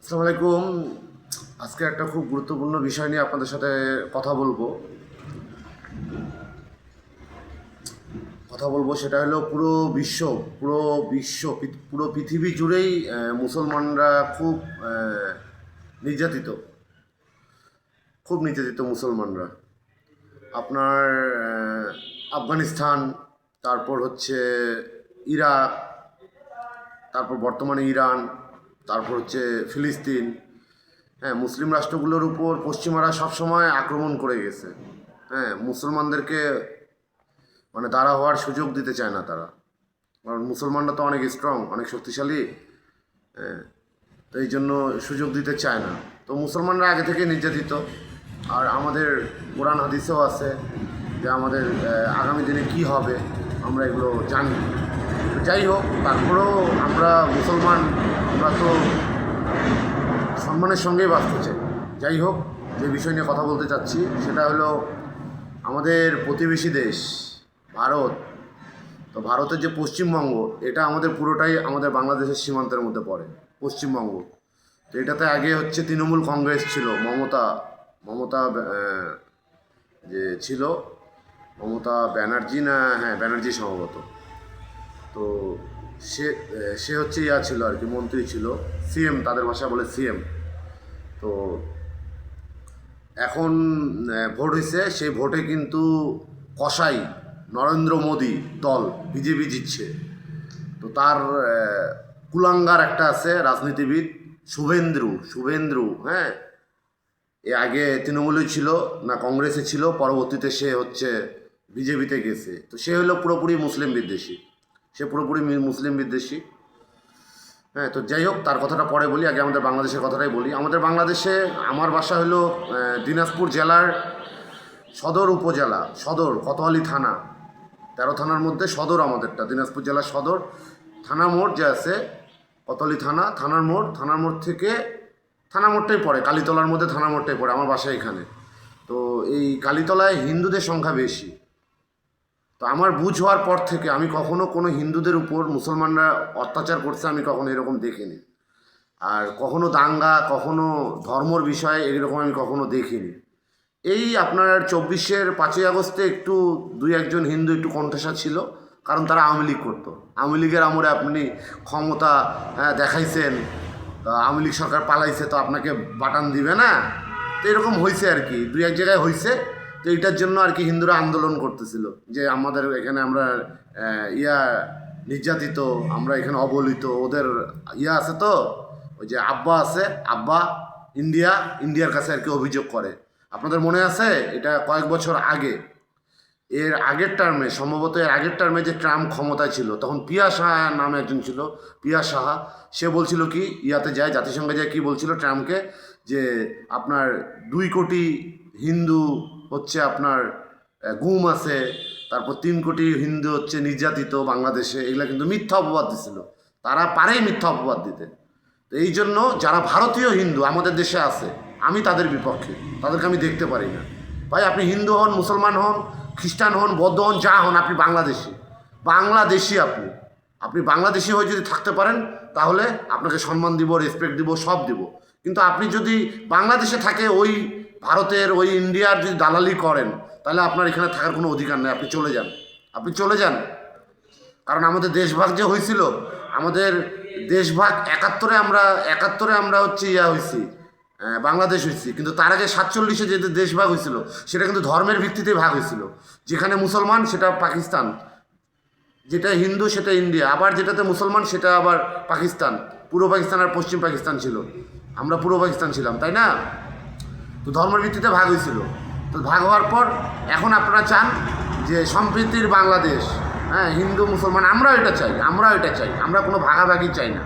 আসসালামু আলাইকুম। আজকে একটা খুব গুরুত্বপূর্ণ বিষয় নিয়ে আপনাদের সাথে কথা বলবো সেটা হলো পুরো পৃথিবী জুড়েই মুসলমানরা নির্যাতিত নির্যাতিত মুসলমানরা। আপনার আফগানিস্তান, তারপর হচ্ছে ইরাক, তারপর বর্তমানে ইরান, তারপর হচ্ছে ফিলিস্তিন। হ্যাঁ, মুসলিম রাষ্ট্রগুলোর উপর পশ্চিমারা সবসময় আক্রমণ করে গেছে। হ্যাঁ, মুসলমানদেরকে মানে দাঁড়া হওয়ার সুযোগ দিতে চায় না তারা, কারণ মুসলমানরা তো অনেক স্ট্রং, অনেক শক্তিশালী। হ্যাঁ, তো এই জন্য সুযোগ দিতে চায় না। তো মুসলমানরা আগে থেকে নির্যাতিত, আর আমাদের কোরআন হাদিসেও আছে যে আমাদের আগামী দিনে কি হবে আমরা এগুলো জানি। তো যাই হোক, তারপরেও আমরা মুসলমান, আমরা তো সম্মানের সঙ্গেই বাঁচতে চাই। যাই হোক, যে বিষয় নিয়ে কথা বলতে চাচ্ছি সেটা হলো আমাদের প্রতিবেশী দেশ ভারত। তো ভারতের যে পশ্চিমবঙ্গ, এটা আমাদের পুরোটাই আমাদের বাংলাদেশের সীমান্তের মধ্যে পড়ে পশ্চিমবঙ্গ। তো এটাতে আগে হচ্ছে তৃণমূল কংগ্রেস ছিল, মমতা যে ছিল মমতা ব্যানার্জি, না হ্যাঁ ব্যানার্জি সম্ভবত। তো সে সে হচ্ছে ছিল আর কি, মন্ত্রী ছিল, সিএম, তাদের ভাষা বলে সিএম। তো এখন ভোট হয়েছে, সেই ভোটে কিন্তু কসাই নরেন্দ্র মোদী দল বিজেপি জিতছে। তো তার কুলাঙ্গার একটা আছে রাজনীতিবিদ, শুভেন্দু। হ্যাঁ, এ আগে তৃণমূলে ছিল না কংগ্রেসে ছিল, পরবর্তীতে সে হচ্ছে বিজেপিতে গেছে। তো সে হলো পুরোপুরি মুসলিম বিদ্বেষী। হ্যাঁ, তো যাই হোক, তার কথাটা পরে বলি, আগে আমাদের বাংলাদেশের কথাটাই বলি। আমাদের বাংলাদেশে আমার বাসা হলো দিনাজপুর জেলার সদর উপজেলা, কোতোয়ালি থানা, 13 থানার মধ্যে সদর আমাদেরটা, দিনাজপুর জেলার সদর। থানা মোড় যে আছে কোতোয়ালি থানার মোড় থেকে থানা মোড়টাই পড়ে, কালীতলার মধ্যে থানা মোড়টাই পড়ে, আমার বাসা এখানে। তো এই কালীতলায় হিন্দুদের সংখ্যা বেশি। তো আমার বুঝ হওয়ার পর থেকে আমি কখনো কোনো হিন্দুদের উপর মুসলমানরা অত্যাচার করছে আমি কখনো এরকম দেখিনি। আর কখনো দাঙ্গা, কখনো ধর্মর বিষয়ে এরকম আমি কখনো দেখিনি। এই আপনার 24-এর 5ই আগস্টে একটু 2-1 হিন্দু একটু কণ্ঠাসা ছিল, কারণ তারা আওয়ামী লীগ করতো। আওয়ামী লীগের আমলে আপনি ক্ষমতা দেখাইছেন, আওয়ামী লীগ সরকার পালাইছে, তো আপনাকে বাটান দিবে না। তো এরকম হয়েছে আর কি, 2-1 জায়গায় হয়েছে। তো এইটার জন্য আর কি হিন্দুরা আন্দোলন করতেছিল যে আমাদের এখানে আমরা নির্যাতিত, আমরা এখানে অবহেলিত। ওদের আছে তো, ওই যে আব্বা ইন্ডিয়ার কাছে আর কি অভিযোগ করে। আপনাদের মনে আছে, এটা কয়েক বছর আগে, এর আগের টার্মে যে ট্রাম্প ক্ষমতায় ছিল, তখন পিয়া সাহা নামে একজন ছিল, পিয়া সাহা। সে বলছিল কি, জাতিসংঘে যায়, কি বলছিল ট্রাম্পকে, যে আপনার 2 কোটি হিন্দু হচ্ছে আপনার গুম আছে, তারপর 3 কোটি হিন্দু হচ্ছে নির্যাতিত বাংলাদেশে। এগুলা কিন্তু মিথ্যা অপবাদ দিছিল, তারা পারেই মিথ্যা অপবাদ দিতে। তো এই জন্য যারা ভারতীয় হিন্দু আমাদের দেশে আছে, আমি তাদের বিপক্ষে, তাদেরকে আমি দেখতে পারি না। ভাই, আপনি হিন্দু হন, মুসলমান হন, খ্রিস্টান হন, বৌদ্ধ হন, যা হন, আপনি বাংলাদেশি। আপনি বাংলাদেশি হয়ে যদি থাকতে পারেন, তাহলে আপনাকে সম্মান দিব, রেসপেক্ট দিব, সব দিব। কিন্তু আপনি যদি বাংলাদেশে থাকে, ওই ভারতের, ওই ইন্ডিয়ার যদি দালালি করেন, তাহলে আপনার এখানে থাকার কোনো অধিকার নেই। আপনি চলে যান। কারণ আমাদের দেশভাগ যে হয়েছিল, আমাদের দেশভাগ 71-এ আমরা হচ্ছে হয়েছি, বাংলাদেশ হয়েছি। কিন্তু তার আগে 47-এ যে দেশভাগ হয়েছিল, সেটা কিন্তু ধর্মের ভিত্তিতে ভাগ হয়েছিল। যেখানে মুসলমান সেটা পাকিস্তান, যেটা হিন্দু সেটা ইন্ডিয়া, আবার যেটাতে মুসলমান সেটা আবার পাকিস্তান। পূর্ব পাকিস্তান আর পশ্চিম পাকিস্তান ছিল, আমরা পূর্ব পাকিস্তান ছিলাম, তাই না? তো ধর্মের ভিত্তিতে ভাগ হয়েছিল। তো ভাগ হওয়ার পর এখন আপনারা চান যে সম্প্রীতির বাংলাদেশ। হ্যাঁ, হিন্দু মুসলমান আমরাও এটা চাই, আমরা কোনো ভাগাভাগি চাই না।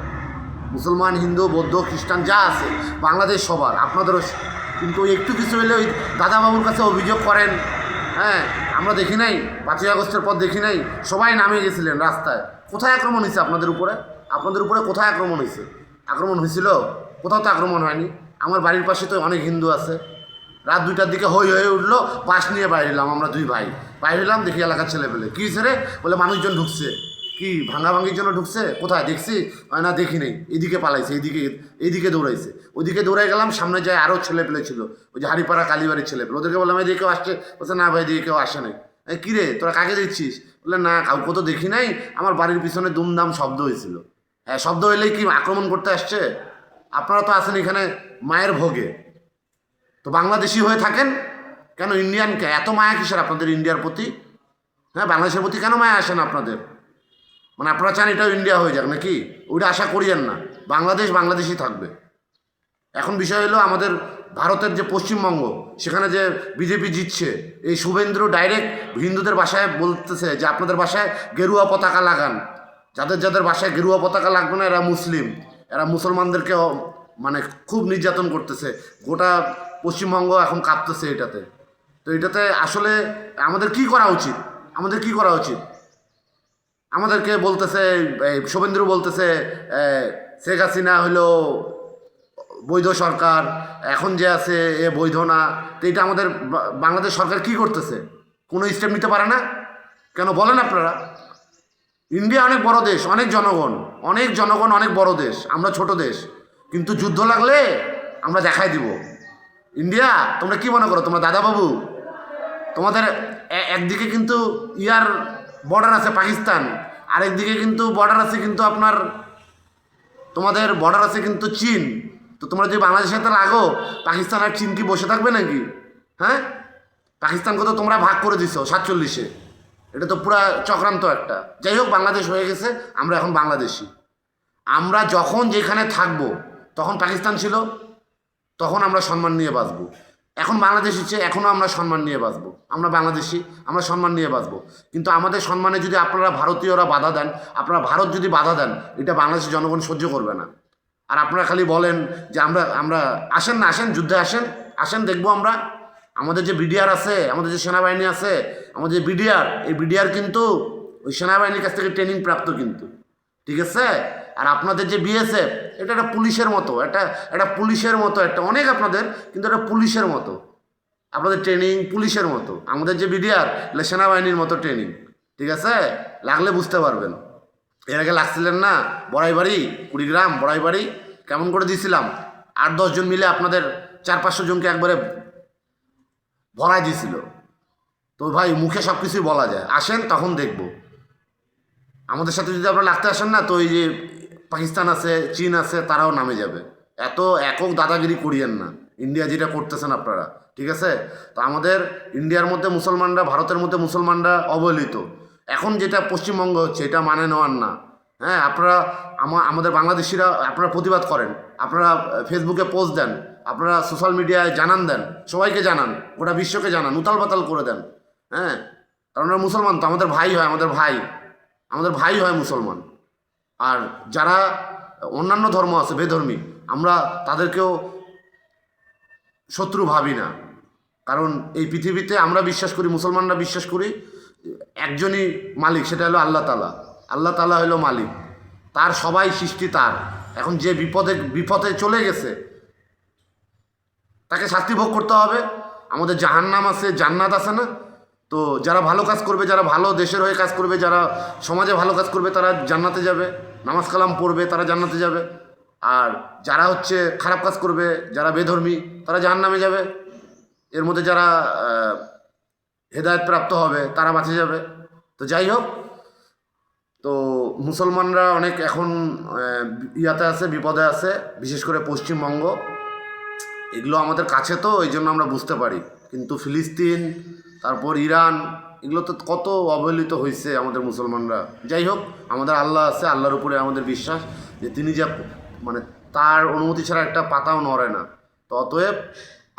মুসলমান, হিন্দু, বৌদ্ধ, খ্রিস্টান যা আছে বাংলাদেশ সবার, আপনাদেরও। কিন্তু একটু কিছু হলে ওই দাদাবাবুর কাছে অভিযোগ করেন। হ্যাঁ, আমরা দেখি নাই 5ই আগস্টের পর দেখি নাই সবাই নামে গেছিলেন রাস্তায়। কোথায় আক্রমণ হয়েছে আপনাদের উপরে কোথায় আক্রমণ হয়েছে? আক্রমণ হয়েছিল? কোথাও তো আক্রমণ হয়নি। আমার বাড়ির পাশে তো অনেক হিন্দু আছে। রাত 2টার দিকে হয়ে উঠলো, বাস নিয়ে বাইরে এলাম, আমরা 2 ভাই বাইরে এলাম, দেখি এলাকার ছেলে পেলে কী হয়েছে রে, বলে মানুষজন ঢুকছে। কি ভাঙাভাঙির জন্য ঢুকছে? কোথায় দেখছি? না দেখি নেই, এদিকে পালাইছে, এইদিকে দৌড়াইছে। ওইদিকে দৌড়াই গেলাম, সামনে যায় আরও ছেলে পেলে ছিল, ওই যে হাড়িপাড়া কালীবাড়ির ছেলে পেলে, ওদেরকে বললাম এদিকে কেউ আসছে? বলছে না ভাই এদিকে কেউ আসে নাই। কী রে তোরা কাকে দিচ্ছিস? বললে না কাউকে তো দেখি নাই, আমার বাড়ির পিছনে দুমদাম শব্দ হয়েছিল। হ্যাঁ, শব্দ হইলেই কি আক্রমণ করতে আসছে? আপনারা তো আছেন এখানে মায়ের ভোগে, তো বাংলাদেশি হয়ে থাকেন কেন? ইন্ডিয়ানকে এত মায়া কিসের আপনাদের ইন্ডিয়ার প্রতি? হ্যাঁ, বাংলাদেশের প্রতি কেন মায়া আসে না আপনাদের? মানে আপনারা চান এটাও ইন্ডিয়া হয়ে যাক নাকি? ওইটা আশা করিয়েন না, বাংলাদেশ বাংলাদেশই থাকবে। এখন বিষয় হলো আমাদের ভারতের যে পশ্চিমবঙ্গ, সেখানে যে বিজেপি জিতছে, এই শুভেন্দু ডাইরেক্ট হিন্দুদের বাসায় বলতেছে যে আপনাদের বাসায় গেরুয়া পতাকা লাগান। যাদের যাদের বাসায় গেরুয়া পতাকা লাগবে না এরা মুসলিম, এরা মুসলমানদেরকে মানে খুব নির্যাতন করতেছে। গোটা পশ্চিমবঙ্গ এখন কাঁপতেছে এটাতে। তো এটাতে আসলে আমাদের কি করা উচিত? আমাদের কি করা উচিত? আমাদেরকে বলতেছে, শুভেন্দু বলতেছে শেখ হাসিনা হলো বৈধ সরকার, এখন যে আছে এ বৈধ না। তো এটা আমাদের বাংলাদেশ সরকার কি করতেছে? কোনো স্টেপ নিতে পারে না কেন বলেন আপনারা? ইন্ডিয়া অনেক বড় দেশ, অনেক জনগণ, অনেক বড় দেশ, আমরা ছোট দেশ, কিন্তু যুদ্ধ লাগলে আমরা দেখাই দিব। ইন্ডিয়া তোমরা কি মনে করো তোমরা দাদাবাবু? তোমাদের একদিকে কিন্তু ইয়ার বর্ডার আছে পাকিস্তান, আরেকদিকে কিন্তু বর্ডার আছে কিন্তু আপনার, তোমাদের বর্ডার আছে কিন্তু চীন। তো তোমরা যদি বাংলাদেশের সাথে লাগো, পাকিস্তান আর চীন কি বসে থাকবে নাকি? হ্যাঁ, পাকিস্তানকে তো তোমরা ভাগ করে দিছো 47-এ, এটা তো পুরা চক্রান্ত একটা। যাই হোক, বাংলাদেশ হয়ে গেছে, আমরা এখন বাংলাদেশি। আমরা যখন যেখানে থাকবো, তখন পাকিস্তান ছিল, তখন আমরা সম্মান নিয়ে বাঁচবো। এখন বাংলাদেশ হচ্ছে, এখনও আমরা সম্মান নিয়ে বাঁচবো। আমরা বাংলাদেশি, আমরা সম্মান নিয়ে বাঁচবো। কিন্তু আমাদের সম্মানে যদি আপনারা ভারতীয়রা বাধা দেন, আপনারা ভারত যদি বাধা দেন, এটা বাংলাদেশের জনগণ সহ্য করবে না। আর আপনারা খালি বলেন যে আমরা আসেন না, আসেন যুদ্ধে, আসেন দেখবো আমরা। আমাদের যে বিডিআর আছে, আমাদের যে সেনাবাহিনী আছে, আমাদের যে বিডিআর, এই বিডিআর কিন্তু ওই সেনাবাহিনীর কাছ থেকে ট্রেনিং প্রাপ্ত কিন্তু, ঠিক আছে? আর আপনাদের যে বিএসএফ, এটা একটা পুলিশের মতো, একটা পুলিশের মতো, একটা অনেক আপনাদের, কিন্তু এটা পুলিশের মতো, আপনাদের ট্রেনিং পুলিশের মতো। আমাদের যে বিডিআর, এটা সেনাবাহিনীর মতো ট্রেনিং, ঠিক আছে? লাগলে বুঝতে পারবেন। এর আগে লাগছিলেন না বড়াইবাড়ি, কুড়িগ্রাম বড়াইবাড়ি, কেমন করে দিয়েছিলাম? 8-10 জন মিলে আপনাদের 400-500 জনকে একবারে ভরাই দিয়েছিল। তো ভাই মুখে সব কিছুই বলা যায়, আসেন তখন দেখব। আমাদের সাথে যদি আপনারা লাগতে আসেন না, তো এই যে পাকিস্তান আছে, চীন আছে, তারাও নামে যাবে। এত একক দাদাগিরি করিয়েন না, ইন্ডিয়া যেটা করতেছেন আপনারা, ঠিক আছে? তো আমাদের ইন্ডিয়ার মধ্যে মুসলমানরা, ভারতের মধ্যে মুসলমানরা অবহেলিত। এখন যেটা পশ্চিমবঙ্গ হচ্ছে, এটা মানে নেওয়ার না। হ্যাঁ, আপনারা আমাদের বাংলাদেশিরা আপনারা প্রতিবাদ করেন, আপনারা ফেসবুকে পোস্ট দেন, আপনারা সোশ্যাল মিডিয়ায় জানান দেন, সবাইকে জানান, গোটা বিশ্বকে জানান, উতাল পাতাল করে দেন। হ্যাঁ, কারণ আমরা মুসলমান তো, আমাদের ভাই হয়, আমাদের ভাই হয় মুসলমান। আর যারা অন্যান্য ধর্ম আছে, বেধর্মী, আমরা তাদেরকেও শত্রু ভাবি না। কারণ এই পৃথিবীতে আমরা বিশ্বাস করি, মুসলমানরা বিশ্বাস করি একজনই মালিক, সেটা হলো আল্লাহ তাআলা। আল্লাহ তাআলা হলো মালিক, তার সবাই সৃষ্টি তার। এখন যে বিপদে চলে গেছে, তাকে শাস্তি ভোগ করতে হবে। আমাদের জাহান্নাম আছে, জান্নাত আছে না? তো যারা ভালো কাজ করবে, যারা ভালো দেশের হয়ে কাজ করবে, যারা সমাজে ভালো কাজ করবে, তারা জান্নাতে যাবে, নামাজ কালাম পড়বে, তারা জান্নাতে যাবে। আর যারা হচ্ছে খারাপ কাজ করবে, যারা বেধর্মী, তারা জাহান্নামে যাবে। এর মধ্যে যারা হেদায়েত প্রাপ্ত হবে, তারা বাঁচে যাবে। তো যাই হোক, তো মুসলমানরা অনেক এখন ইয়াতে আছে, বিপদে আছে, বিশেষ করে পশ্চিমবঙ্গ। এগুলো আমাদের কাছে, তো এই জন্য আমরা বুঝতে পারি। কিন্তু ফিলিস্তিন, তারপর ইরান, এগুলো তো কত অবহেলিত হয়েছে আমাদের মুসলমানরা। যাই হোক, আমাদের আল্লাহ আছে, আল্লাহর উপরে আমাদের বিশ্বাস যে তিনি যা, মানে তার অনুমতি ছাড়া একটা পাতাও নড়ে না। তো অতএব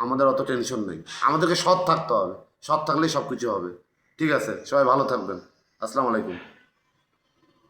আমাদের অত টেনশন নেই, আমাদেরকে সৎ থাকতে হবে, সৎ থাকলেই সব কিছু হবে। ঠিক আছে, সবাই ভালো থাকবেন। আসসালামু আলাইকুম।